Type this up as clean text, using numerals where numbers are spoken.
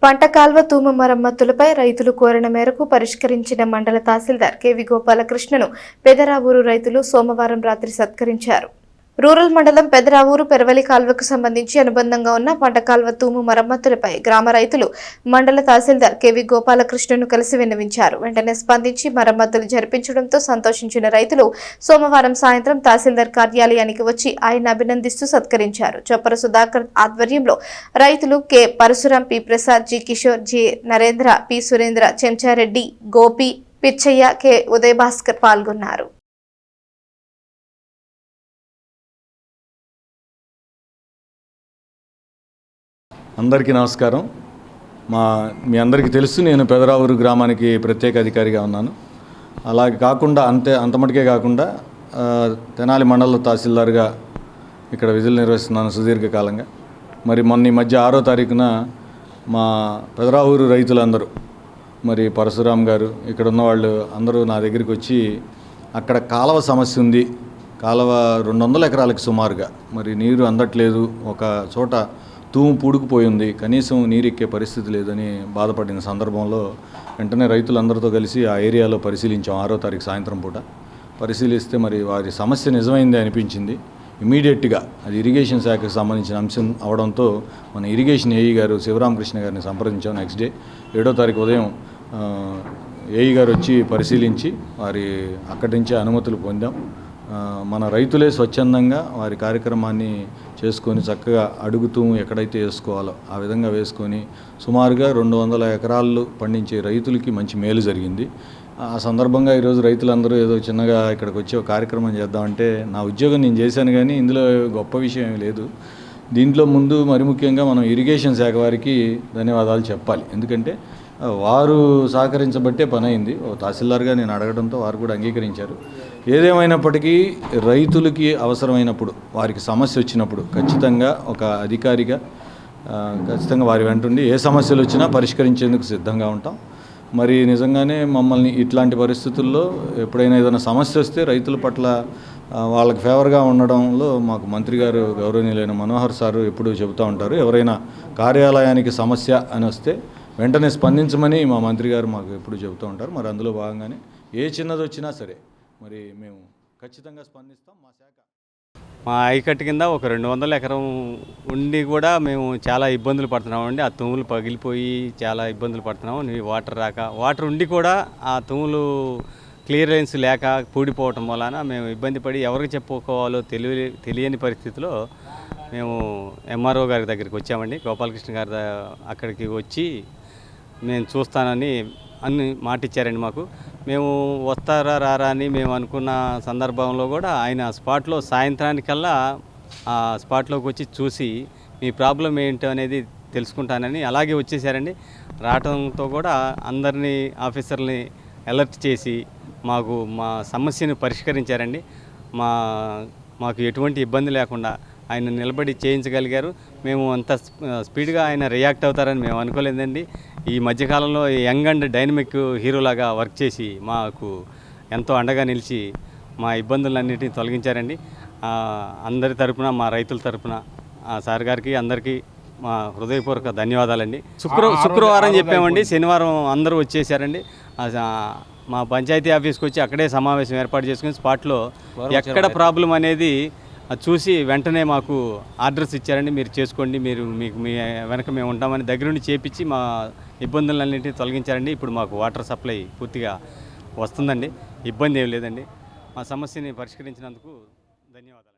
పంట కాల్వ తూము మరమ్మతులపై రైతులు కోరిన మేరకు పరిష్కరించిన మండల తహసీల్దార్ కెవి గోపాలకృష్ణను పెదరావూరు రైతులు సోమవారం రాత్రి సత్కరించారు. రూరల్ మండలం పెదరావూరు పెరవలి కాల్వకు సంబంధించి అనుబంధంగా ఉన్న పంట కాల్వ తూము మరమ్మతులపై గ్రామ రైతులు మండల తహసీల్దార్ కెవి గోపాలకృష్ణను కలిసి విన్నవించారు. వెంటనే స్పందించి మరమ్మతులు జరిపించడంతో సంతోషించిన రైతులు సోమవారం సాయంత్రం తహసీల్దార్ కార్యాలయానికి వచ్చి ఆయన అభినందిస్తూ సత్కరించారు. చొప్పర సుధాకర్ ఆధ్వర్యంలో రైతులు K Parashuram, P Prasad, G Kishore, G Narendra, P Surendra, Chenchareddy, Gopi, Pichaiah, K Udayabhaskar పాల్గొన్నారు. అందరికీ నమస్కారం. మీ అందరికీ తెలుసు, నేను పెదరావూరు గ్రామానికి ప్రత్యేక అధికారిగా ఉన్నాను. అలాగే కాకుండా అంతమటికే కాకుండా తెనాలి మండల తహసీల్దార్గా ఇక్కడ విధులు నిర్వహిస్తున్నాను సుదీర్ఘకాలంగా. మరి మొన్న ఈ మధ్య 6వ తారీఖున మా పెదరావూరు రైతులందరూ, మరి పరశురాం గారు, ఇక్కడ ఉన్న వాళ్ళు అందరూ నా దగ్గరికి వచ్చి అక్కడ కాలువ సమస్య ఉంది, కాలువ 200 ఎకరాలకు సుమారుగా మరి నీరు అందట్లేదు, ఒక చోట తూము పూడుకుపోయింది, కనీసం నీరు ఎక్కే పరిస్థితి లేదని బాధపడిన సందర్భంలో వెంటనే రైతులందరితో కలిసి ఆ ఏరియాలో పరిశీలించాం. 6వ తారీఖు సాయంత్రం పూట పరిశీలిస్తే మరి వారి సమస్య నిజమైంది అనిపించింది. ఇమీడియట్గా అది ఇరిగేషన్ శాఖకు సంబంధించిన అంశం అవడంతో మన ఇరిగేషన్ ఏఈ గారు శివరామకృష్ణ గారిని సంప్రదించాం. నెక్స్ట్ డే 7వ తారీఖు ఉదయం ఏఈ గారు వచ్చి పరిశీలించి వారి అక్కడి నుంచే అనుమతులు పొందాం. మన రైతులే స్వచ్ఛందంగా వారి కార్యక్రమాన్ని చేసుకొని చక్కగా అడుగుతూ ఎక్కడైతే వేసుకోవాలో ఆ విధంగా వేసుకొని సుమారుగా 200 ఎకరాలు పండించే రైతులకి మంచి మేలు జరిగింది. ఆ సందర్భంగా ఈరోజు రైతులందరూ ఏదో చిన్నగా ఇక్కడికి వచ్చి ఒక కార్యక్రమం చేద్దామంటే, నా ఉద్యోగం నేను చేశాను కానీ ఇందులో గొప్ప విషయం ఏమీ లేదు. దీంట్లో ముందు మరి ముఖ్యంగా మనం ఇరిగేషన్ శాఖ వారికి ధన్యవాదాలు చెప్పాలి. ఎందుకంటే వారు సహకరించబట్టే పని అయింది. ఓ తహసీల్దార్గా నేను అడగడంతో వారు కూడా అంగీకరించారు. ఏదేమైనప్పటికీ రైతులకి అవసరమైనప్పుడు, వారికి సమస్య వచ్చినప్పుడు ఖచ్చితంగా ఒక అధికారిగా ఖచ్చితంగా వారి వెంటుండి ఏ సమస్యలు వచ్చినా పరిష్కరించేందుకు సిద్ధంగా ఉంటాం. మరి నిజంగానే మమ్మల్ని ఇట్లాంటి పరిస్థితుల్లో ఎప్పుడైనా ఏదైనా సమస్య వస్తే రైతుల పట్ల వాళ్ళకి ఫేవర్గా ఉండడంలో మాకు మంత్రి గారు గౌరవనీయులైన మనోహర్ సారు ఎప్పుడూ చెబుతూ ఉంటారు. ఎవరైనా కార్యాలయానికి సమస్య అని వస్తే వెంటనే స్పందించమని మా మంత్రి గారు మాకు ఎప్పుడు చెబుతూ ఉంటారు. మరి అందులో భాగంగానే ఏ చిన్నది వచ్చినా సరే మరి మేము ఖచ్చితంగా స్పందిస్తాం. మా ఐకట్టు కింద ఒక 200 ఎకరం ఉండి కూడా మేము చాలా ఇబ్బందులు పడుతున్నామండి. ఆ తుమ్ములు పగిలిపోయి చాలా ఇబ్బందులు పడుతున్నాము. వాటర్ రాక, వాటర్ ఉండి కూడా ఆ తుమ్ములు క్లియరెన్స్ లేక పూడిపోవటం వలన మేము ఇబ్బంది పడి ఎవరికి చెప్పుకోవాలో తెలియని పరిస్థితిలో మేము ఎంఆర్ఓ గారి దగ్గరికి వచ్చామండి. గోపాలకృష్ణ గారి అక్కడికి వచ్చి నేను చూస్తానని మాట ఇచ్చారండి మాకు. మేము వస్తారా రారా అని మేము అనుకున్న సందర్భంలో కూడా ఆయన స్పాట్లో సాయంత్రానికల్లా ఆ స్పాట్లోకి వచ్చి చూసి మీ ప్రాబ్లం ఏంటో అనేది తెలుసుకుంటానని అలాగే వచ్చేసారండి. రావడంతో కూడా అందరినీ ఆఫీసర్ని అలర్ట్ చేసి మా సమస్యను పరిష్కరించారండి. మాకు ఎటువంటి ఇబ్బంది లేకుండా ఆయన నిలబడి చేయించగలిగారు. మేము అంత స్పీడ్గా ఆయన రియాక్ట్ అవుతారని మేము అనుకోలేదండి. ఈ మధ్యకాలంలో యంగ్ అండ్ డైనమిక్ హీరోలాగా వర్క్ చేసి మాకు ఎంతో అండగా నిలిచి మా ఇబ్బందులన్నిటిని తొలగించారండి. అందరి తరపున, మా రైతుల తరపున సార్ గారికి అందరికీ మా హృదయపూర్వక ధన్యవాదాలండి. శుక్రవారం చెప్పామండి, శనివారం అందరూ వచ్చేసారండి. మా పంచాయతీ ఆఫీస్కి వచ్చి అక్కడే సమావేశం ఏర్పాటు చేసుకుని స్పాట్లో ఎక్కడ ప్రాబ్లం అనేది చూసి వెంటనే మాకు ఆర్డర్స్ ఇచ్చారండి. మీరు చేసుకోండి, మీకు మీ వెనక మేము ఉంటామని దగ్గరుండి చేపించి మా ఇబ్బందులన్నింటినీ తొలగించారండి. ఇప్పుడు మాకు వాటర్ సప్లై పూర్తిగా వస్తుందండి, ఇబ్బంది ఏం లేదండి. మా సమస్యని పరిష్కరించినందుకు ధన్యవాదాలు.